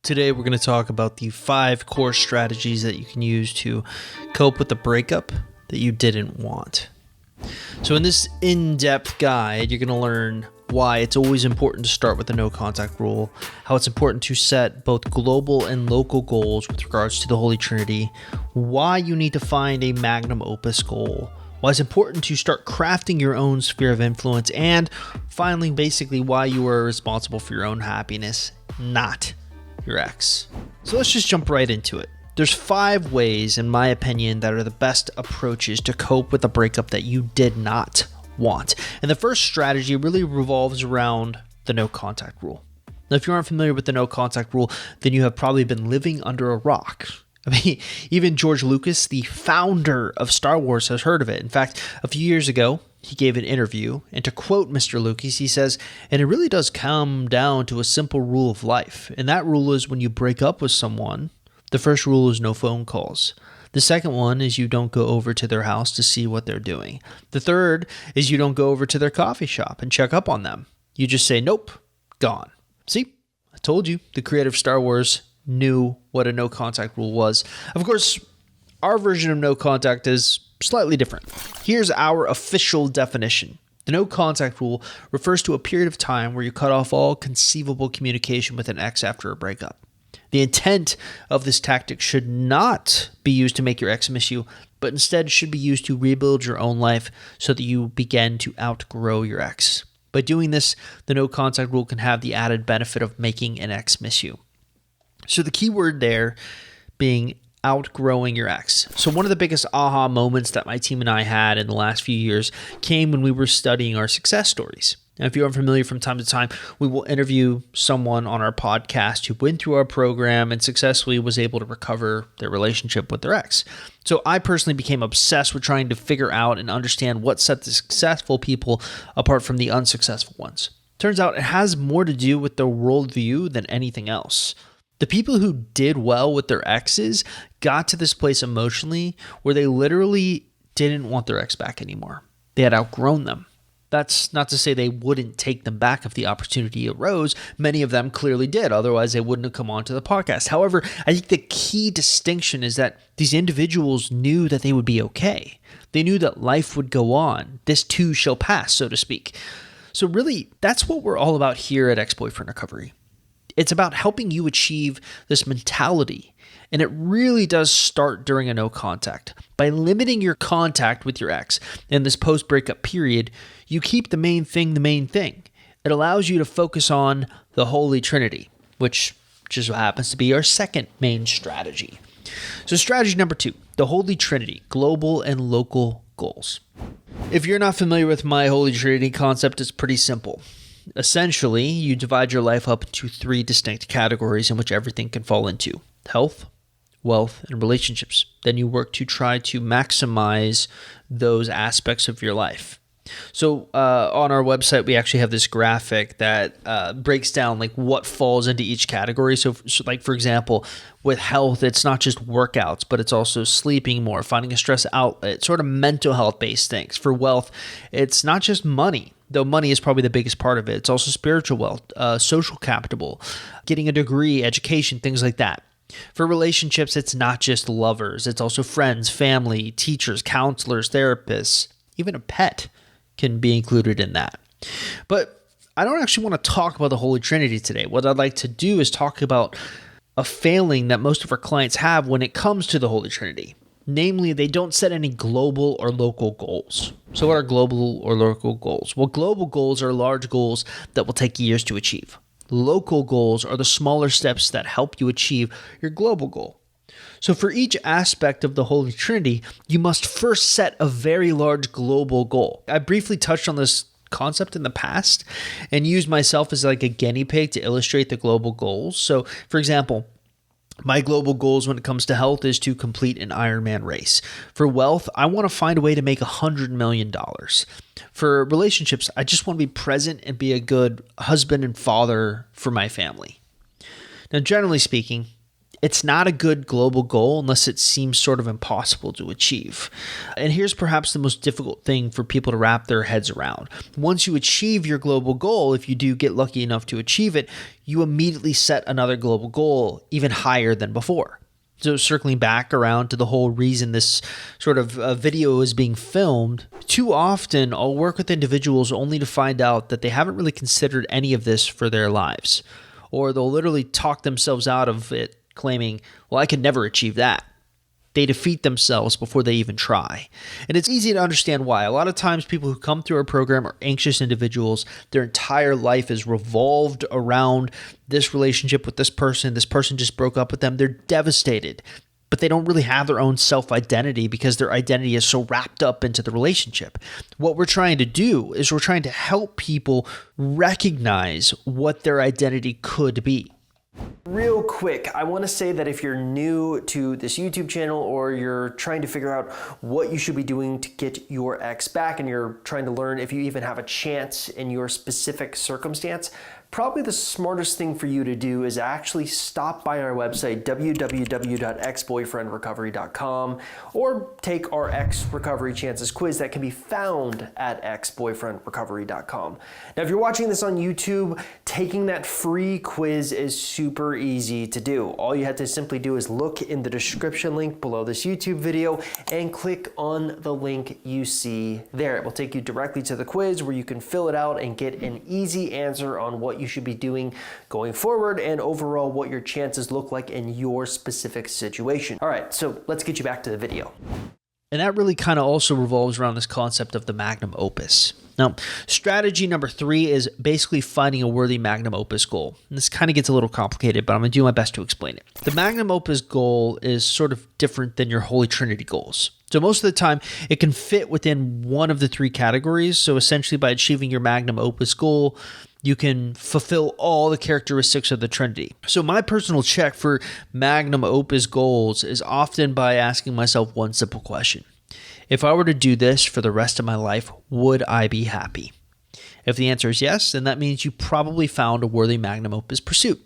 Today we're going to talk about the 5 core strategies that you can use to cope with the breakup that you didn't want. So in this in-depth guide, you're going to learn why it's always important to start with the no contact rule, how it's important to set both global and local goals with regards to the Holy Trinity, why you need to find a Magnum Opus goal, why it's important to start crafting your own sphere of influence, and finally, basically, why you are responsible for your own happiness, not your ex. So let's just jump right into it. There's 5 ways, in my opinion, that are the best approaches to cope with a breakup that you did not want. And the first strategy really revolves around the no contact rule. Now, if you aren't familiar with the no contact rule, then you have probably been living under a rock. I mean, even George Lucas, the founder of Star Wars, has heard of it. In fact, a few years ago, he gave an interview, and to quote Mr. Lucas, he says, "And it really does come down to a simple rule of life. And that rule is when you break up with someone, the first rule is no phone calls. The second one is you don't go over to their house to see what they're doing. The third is you don't go over to their coffee shop and check up on them. You just say, nope, gone." See, I told you, the creator of Star Wars knew what a no contact rule was. Of course, our version of no contact is slightly different. Here's our official definition. The no contact rule refers to a period of time where you cut off all conceivable communication with an ex after a breakup. The intent of this tactic should not be used to make your ex miss you, but instead should be used to rebuild your own life so that you begin to outgrow your ex. By doing this, the no contact rule can have the added benefit of making an ex miss you. So the key word there being outgrowing your ex. So one of the biggest aha moments that my team and I had in the last few years came when we were studying our success stories. Now, if you're unfamiliar, from time to time, we will interview someone on our podcast who went through our program and successfully was able to recover their relationship with their ex. So I personally became obsessed with trying to figure out and understand what set the successful people apart from the unsuccessful ones. Turns out it has more to do with their worldview than anything else. The people who did well with their exes got to this place emotionally where they literally didn't want their ex back anymore. They had outgrown them. That's not to say they wouldn't take them back if the opportunity arose. Many of them clearly did. Otherwise, they wouldn't have come onto the podcast. However, I think the key distinction is that these individuals knew that they would be okay. They knew that life would go on. This too shall pass, so to speak. So really, that's what we're all about here at Ex-Boyfriend Recovery. It's about helping you achieve this mentality. And it really does start during a no contact. By limiting your contact with your ex in this post-breakup period, you keep the main thing the main thing. It allows you to focus on the Holy Trinity, which just happens to be our second main strategy. So strategy number 2, the Holy Trinity, global and local goals. If you're not familiar with my Holy Trinity concept, it's pretty simple. Essentially, you divide your life up into 3 distinct categories in which everything can fall into: health, wealth, and relationships. Then you work to try to maximize those aspects of your life. So on our website, we actually have this graphic that breaks down like what falls into each category. So like, for example, with health, it's not just workouts, but it's also sleeping more, finding a stress outlet, sort of mental health-based things. For wealth, it's not just money, though money is probably the biggest part of it. It's also spiritual wealth, social capital, getting a degree, education, things like that. For relationships, it's not just lovers. It's also friends, family, teachers, counselors, therapists, even a pet can be included in that. But I don't actually want to talk about the Holy Trinity today. What I'd like to do is talk about a failing that most of our clients have when it comes to the Holy Trinity. Namely, they don't set any global or local goals. So what are global or local goals? Well, global goals are large goals that will take years to achieve. Local goals are the smaller steps that help you achieve your global goal. So for each aspect of the Holy Trinity, you must first set a very large global goal. I briefly touched on this concept in the past and used myself as like a guinea pig to illustrate the global goals. So for example, my global goals when it comes to health is to complete an Ironman race. For wealth, I want to find a way to make $100 million. For relationships, I just want to be present and be a good husband and father for my family. Now, generally speaking, It's not a good global goal unless it seems sort of impossible to achieve. And here's perhaps the most difficult thing for people to wrap their heads around. Once you achieve your global goal, if you do get lucky enough to achieve it, you immediately set another global goal even higher than before. So circling back around to the whole reason this sort of video is being filmed, too often I'll work with individuals only to find out that they haven't really considered any of this for their lives. Or they'll literally talk themselves out of it, claiming, well, I could never achieve that. They defeat themselves before they even try. And it's easy to understand why. A lot of times people who come through our program are anxious individuals. Their entire life is revolved around this relationship with this person. This person just broke up with them. They're devastated, but they don't really have their own self-identity because their identity is so wrapped up into the relationship. What we're trying to do is we're trying to help people recognize what their identity could be. Real quick, I want to say that if you're new to this YouTube channel or you're trying to figure out what you should be doing to get your ex back and you're trying to learn if you even have a chance in your specific circumstance, probably the smartest thing for you to do is actually stop by our website, www.exboyfriendrecovery.com, or take our Ex Recovery Chances quiz that can be found at exboyfriendrecovery.com. Now, if you're watching this on YouTube, taking that free quiz is super easy to do. All you have to simply do is look in the description link below this YouTube video and click on the link you see there. It will take you directly to the quiz where you can fill it out and get an easy answer on what you should be doing going forward and overall what your chances look like in your specific situation. All right, so let's get you back to the video. And that really kind of also revolves around this concept of the Magnum Opus. Now, strategy number 3 is basically finding a worthy Magnum Opus goal. And this kind of gets a little complicated, but I'm going to do my best to explain it. The Magnum Opus goal is sort of different than your Holy Trinity goals. So most of the time, it can fit within one of the 3 categories. So essentially, by achieving your Magnum Opus goal, you can fulfill all the characteristics of the Trinity. So my personal check for Magnum Opus goals is often by asking myself one simple question. If I were to do this for the rest of my life, would I be happy? If the answer is yes, then that means you probably found a worthy Magnum Opus pursuit.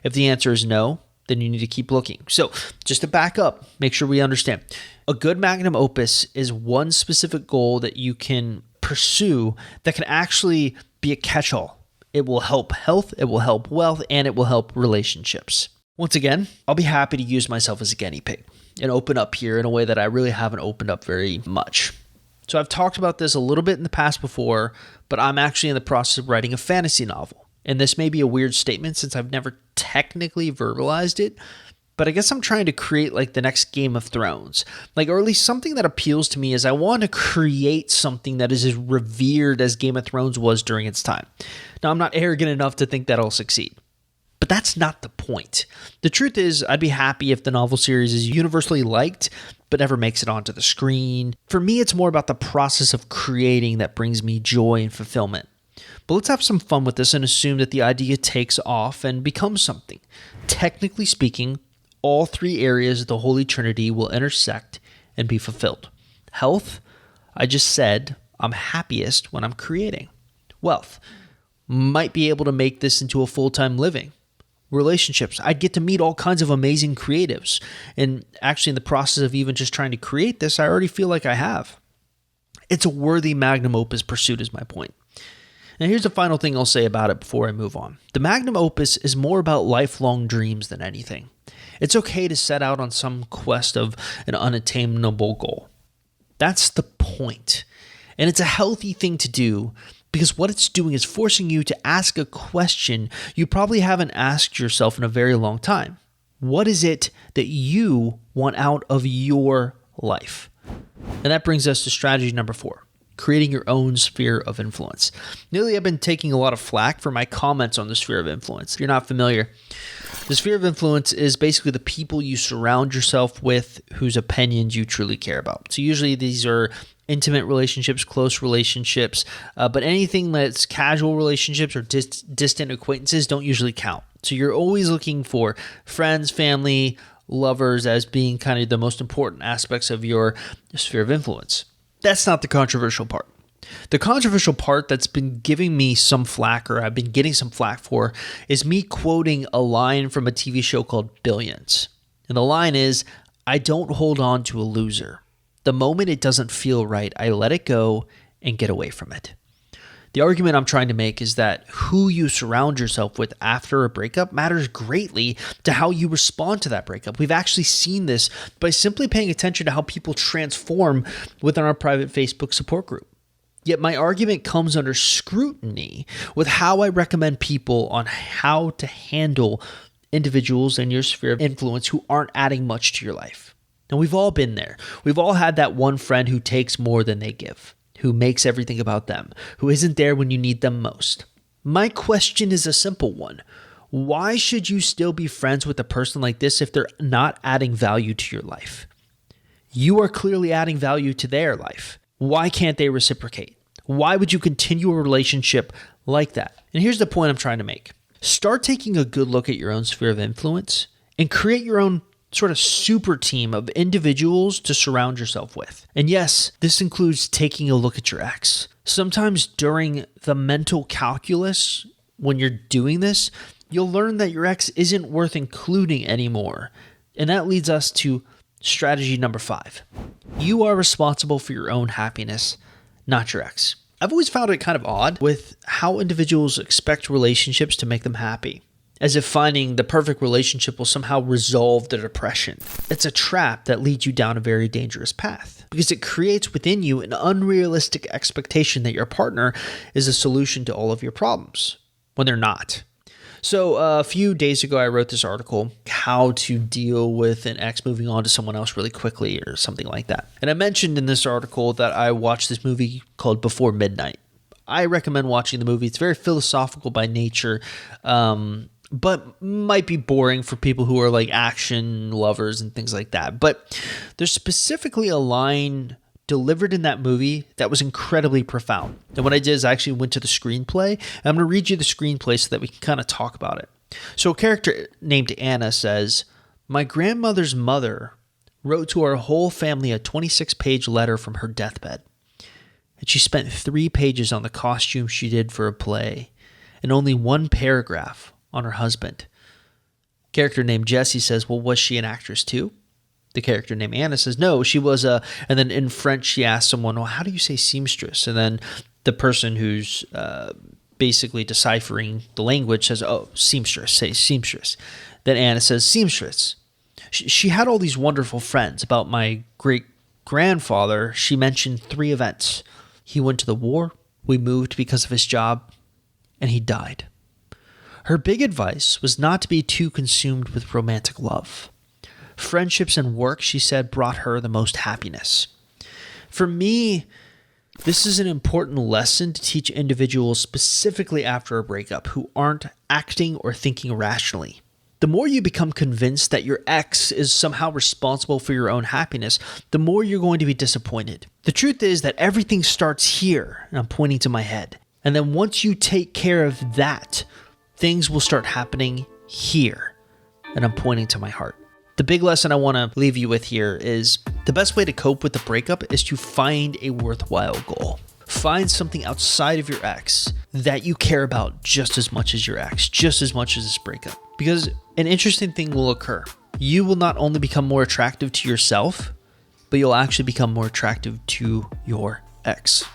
If the answer is no, then you need to keep looking. So just to back up, make sure we understand. A good Magnum Opus is one specific goal that you can pursue that can actually be a catch-all. It will help health, it will help wealth, and it will help relationships. Once again, I'll be happy to use myself as a guinea pig and open up here in a way that I really haven't opened up very much. So I've talked about this a little bit in the past before, but I'm actually in the process of writing a fantasy novel. And this may be a weird statement since I've never technically verbalized it, but I guess I'm trying to create like the next Game of Thrones. Or at least something that appeals to me is I want to create something that is as revered as Game of Thrones was during its time. Now, I'm not arrogant enough to think that I'll succeed. But that's not the point. The truth is, I'd be happy if the novel series is universally liked, but never makes it onto the screen. For me, it's more about the process of creating that brings me joy and fulfillment. But let's have some fun with this and assume that the idea takes off and becomes something. Technically speaking, all 3 areas of the Holy Trinity will intersect and be fulfilled. Health, I just said, I'm happiest when I'm creating. Wealth, might be able to make this into a full-time living. Relationships, I'd get to meet all kinds of amazing creatives. And actually in the process of even just trying to create this, I already feel like I have. It's a worthy Magnum Opus pursuit is my point. Now here's the final thing I'll say about it before I move on. The Magnum Opus is more about lifelong dreams than anything. It's okay to set out on some quest of an unattainable goal. That's the point. And it's a healthy thing to do because what it's doing is forcing you to ask a question you probably haven't asked yourself in a very long time. What is it that you want out of your life? And that brings us to strategy number 4. Creating your own sphere of influence. Lately, I've been taking a lot of flack for my comments on the sphere of influence. If you're not familiar, the sphere of influence is basically the people you surround yourself with whose opinions you truly care about. So usually these are intimate relationships, close relationships, but anything that's casual relationships or distant acquaintances don't usually count. So you're always looking for friends, family, lovers as being kind of the most important aspects of your sphere of influence. That's not the controversial part. The controversial part that's been giving me some flack, or I've been getting some flack for, is me quoting a line from a TV show called Billions. And the line is, I don't hold on to a loser. The moment it doesn't feel right, I let it go and get away from it. The argument I'm trying to make is that who you surround yourself with after a breakup matters greatly to how you respond to that breakup. We've actually seen this by simply paying attention to how people transform within our private Facebook support group. Yet my argument comes under scrutiny with how I recommend people on how to handle individuals in your sphere of influence who aren't adding much to your life. And we've all been there. We've all had that one friend who takes more than they give, who makes everything about them, who isn't there when you need them most. My question is a simple one. Why should you still be friends with a person like this if they're not adding value to your life? You are clearly adding value to their life. Why can't they reciprocate? Why would you continue a relationship like that? And here's the point I'm trying to make. Start taking a good look at your own sphere of influence and create your own sort of super team of individuals to surround yourself with. And yes, this includes taking a look at your ex. Sometimes during the mental calculus, when you're doing this, you'll learn that your ex isn't worth including anymore. And that leads us to strategy number 5. You are responsible for your own happiness, not your ex. I've always found it kind of odd with how individuals expect relationships to make them happy, as if finding the perfect relationship will somehow resolve the depression. It's a trap that leads you down a very dangerous path because it creates within you an unrealistic expectation that your partner is a solution to all of your problems when they're not. So a few days ago, I wrote this article, how to deal with an ex moving on to someone else really quickly or something like that. And I mentioned in this article that I watched this movie called Before Midnight. I recommend watching the movie. It's very philosophical by nature, but might be boring for people who are like action lovers and things like that. But there's specifically a line delivered in that movie that was incredibly profound. And what I did is I actually went to the screenplay. And I'm going to read you the screenplay so that we can kind of talk about it. So a character named Anna says, "My grandmother's mother wrote to our whole family a 26-page letter from her deathbed. And she spent 3 pages on the costume she did for a play and only 1 paragraph on her husband." Character named Jesse says, "Well, was she an actress too?" The character named Anna says, "No, she was a," and then in French, she asks someone, "Well, how do you say seamstress?" And then the person who's basically deciphering the language says, "Oh, seamstress, say seamstress." Then Anna says, "Seamstress. She had all these wonderful friends. About my great-grandfather, she mentioned 3 events. He went to the war, we moved because of his job, and he died. Her big advice was not to be too consumed with romantic love. Friendships and work," she said, "brought her the most happiness." For me, this is an important lesson to teach individuals specifically after a breakup who aren't acting or thinking rationally. The more you become convinced that your ex is somehow responsible for your own happiness, the more you're going to be disappointed. The truth is that everything starts here, and I'm pointing to my head. And then once you take care of that, things will start happening here, and I'm pointing to my heart. The big lesson I want to leave you with here is the best way to cope with the breakup is to find a worthwhile goal. Find something outside of your ex that you care about just as much as your ex, just as much as this breakup. Because an interesting thing will occur. You will not only become more attractive to yourself, but you'll actually become more attractive to your ex.